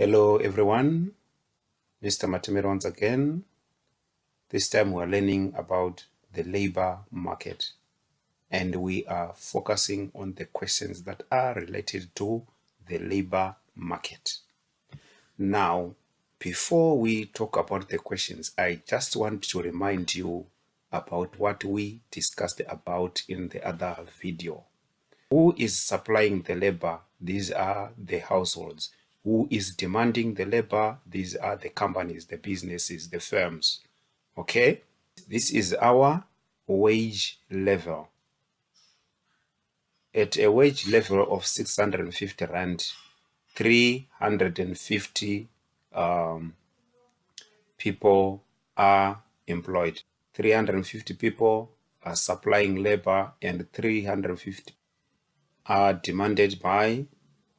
Hello everyone, Mr. Matemero once again. This time we are learning about the labor market and we are focusing on the questions that are related to the labor market. Now, before we talk about the questions, I just want to remind you about what we discussed about in the other video. Who is supplying the labor? These are the households. Who is demanding the labor? These are the companies, the businesses, the firms. Okay? This is our wage level. At a wage level of 650 Rand, 350 people are employed. 350 people are supplying labor and 350 are demanded by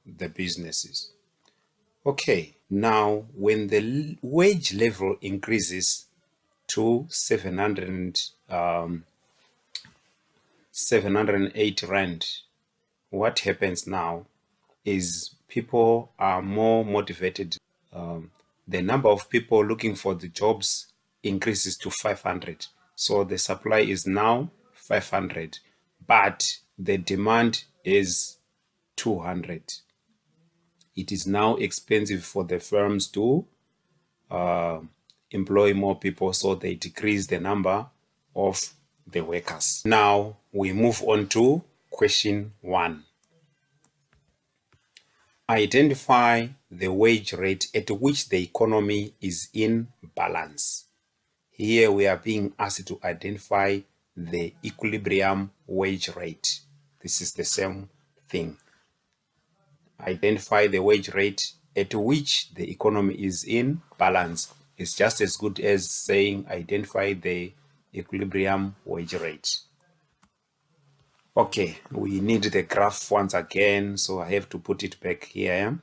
the businesses. Okay, now when the wage level increases to 708 Rand, what happens now is people are more motivated. The number of people looking for the jobs increases to 500. So the supply is now 500, but the demand is 200. It is now expensive for the firms to employ more people, so they decrease the number of the workers. Now we move on to question 1. Identify the wage rate at which the economy is in balance. Here we are being asked to identify the equilibrium wage rate. This is the same thing. Identify the wage rate at which the economy is in balance. It's just as good as saying identify the equilibrium wage rate. Okay, we need the graph once again, so I have to put it back here.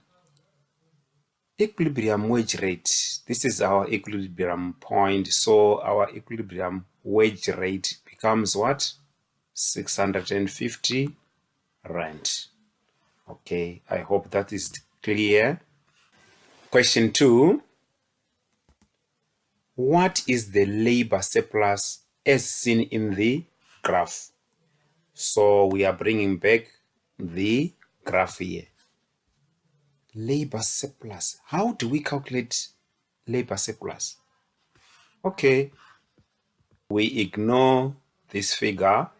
Equilibrium wage rate. This is our equilibrium point. So our equilibrium wage rate becomes what? 650 Rand. Okay, I hope that is clear. Question 2. What is the labor surplus as seen in the graph? So we are bringing back the graph here. Labor surplus. How do we calculate labor surplus? Okay, we ignore this figure,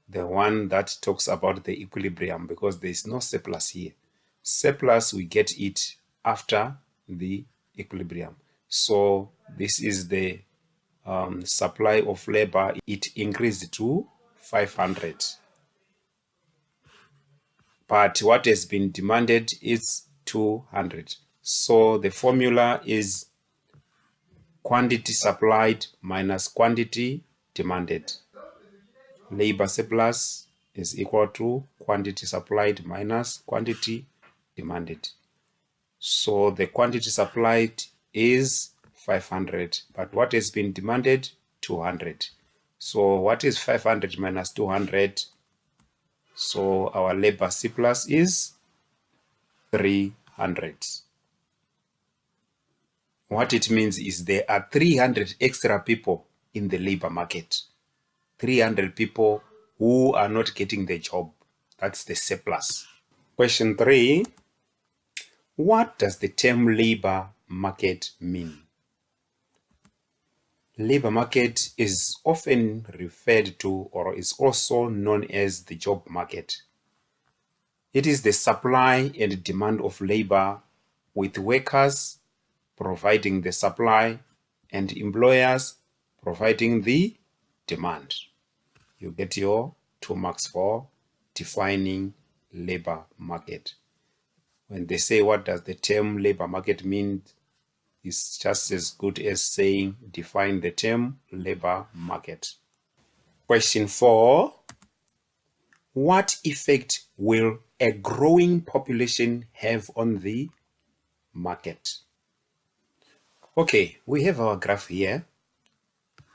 the one that talks about the equilibrium, because there is no surplus here. Surplus, we get it after the equilibrium. So this is the supply of labor. It increased to 500. But what has been demanded is 200. So the formula is quantity supplied minus quantity demanded. Labor surplus is equal to quantity supplied minus quantity demanded. So the quantity supplied is 500, but what has been demanded? 200. So what is 500 minus 200? So our labor surplus is 300. What it means is there are 300 extra people in the labor market. 300 people who are not getting the job. That's the surplus. Question 3. What does the term labor market mean? Labor market is often referred to or is also known as the job market. It is the supply and demand of labor, with workers providing the supply and employers providing the demand. You get your 2 marks for defining labor market. When they say what does the term labor market mean, it's just as good as saying define the term labor market. Question 4. What effect will a growing population have on the market? Okay, we have our graph here.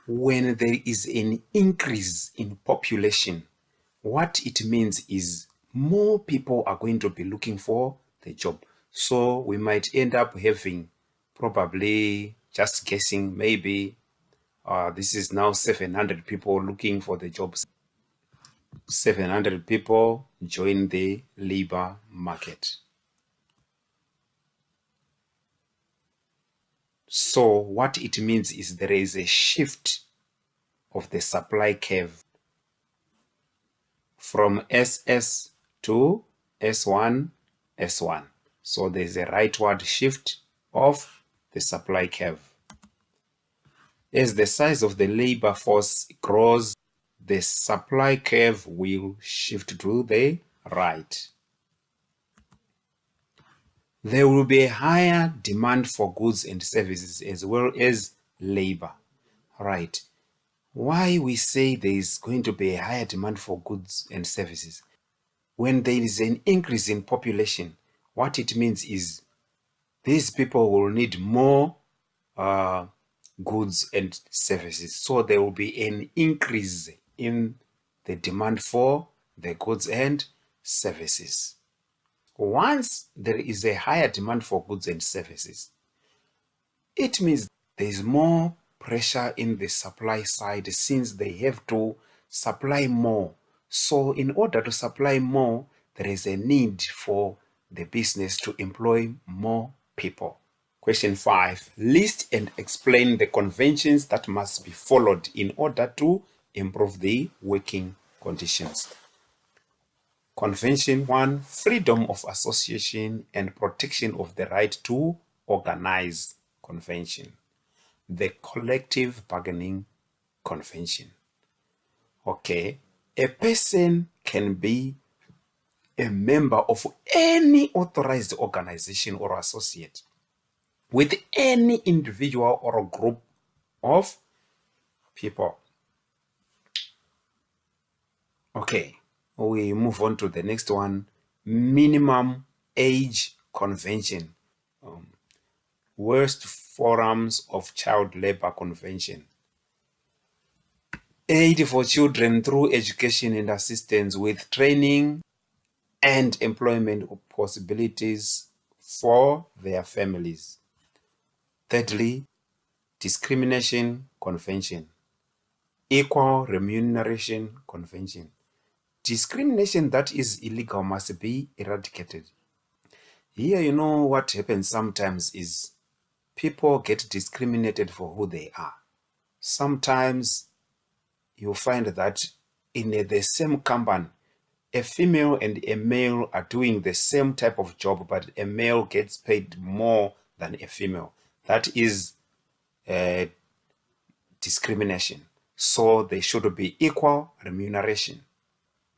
When there is an increase in population, what it means is more people are going to be looking for the job. So we might end up having, probably just guessing, maybe this is now 700 people looking for the jobs. 700 people join the labor market. So what it means is there is a shift of the supply curve from SS to S1, S1. So there's a rightward shift of the supply curve. As the size of the labor force grows, the supply curve will shift to the right. There will be a higher demand for goods and services as well as labor. Right. Why we say there is going to be a higher demand for goods and services? When there is an increase in population, what it means is these people will need more goods and services. So there will be an increase in the demand for the goods and services. Once there is a higher demand for goods and services, it means there is more pressure in the supply side since they have to supply more. So in order to supply more, there is a need for the business to employ more people. Question 5. List and explain the conventions that must be followed in order to improve the working conditions. Convention 1, freedom of association and protection of the right to organize convention. The collective bargaining convention. Okay, a person can be a member of any authorized organization or associate with any individual or a group of people. Okay, we move on to the next one. Minimum age convention. Worst forms of child labor convention. Aid for children through education and assistance with training and employment possibilities for their families. Thirdly, discrimination convention. Equal remuneration convention. Discrimination that is illegal must be eradicated. Here, you know what happens sometimes is people get discriminated for who they are. Sometimes you find that in the same company, a female and a male are doing the same type of job, but a male gets paid more than a female. That is discrimination. So there should be equal remuneration.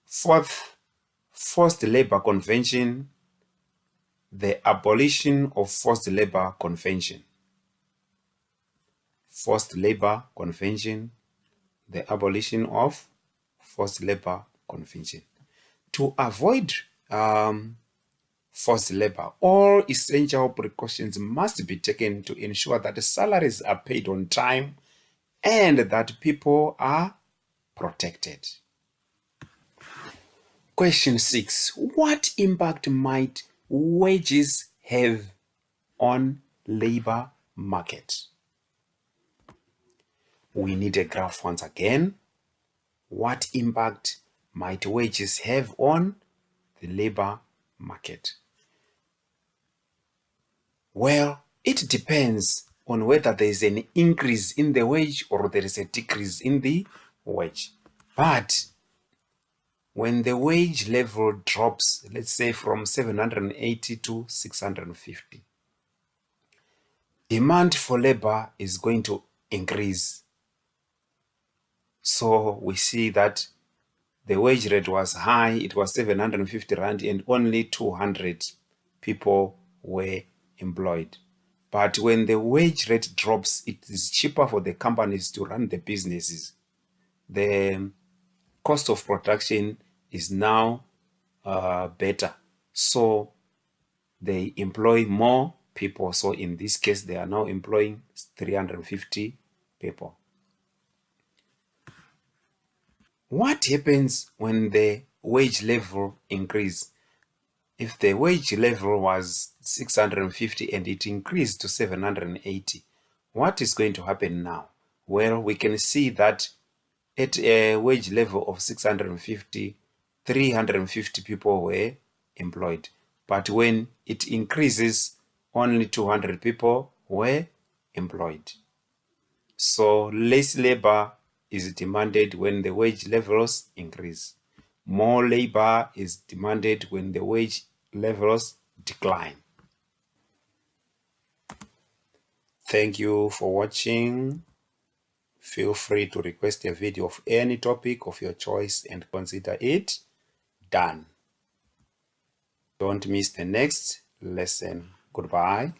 Fourth, forced labor convention, the abolition of forced labor convention. Forced labor convention, the abolition of forced labor convention. To avoid forced labor, all essential precautions must be taken to ensure that the salaries are paid on time and that people are protected. Question 6. What impact might wages have on labor market? We need a graph once again. What impact might wages have on the labor market? Well, it depends on whether there is an increase in the wage or there is a decrease in the wage. But when the wage level drops, let's say from 780 to 650, demand for labor is going to increase. So we see that the wage rate was high, it was 750 rand and only 200 people were employed. But when the wage rate drops, it is cheaper for the companies to run the businesses. The cost of production is now better. So they employ more people. So in this case, they are now employing 350 people. What happens when the wage level increase? If the wage level was 650 and it increased to 780, what is going to happen now? Well, we can see that at a wage level of 650, 350 people were employed. But when it increases, only 200 people were employed. So less labor is demanded when the wage levels increase. More labor is demanded when the wage levels decline. Thank you for watching. Feel free to request a video of any topic of your choice and consider it done. Don't miss the next lesson. Goodbye.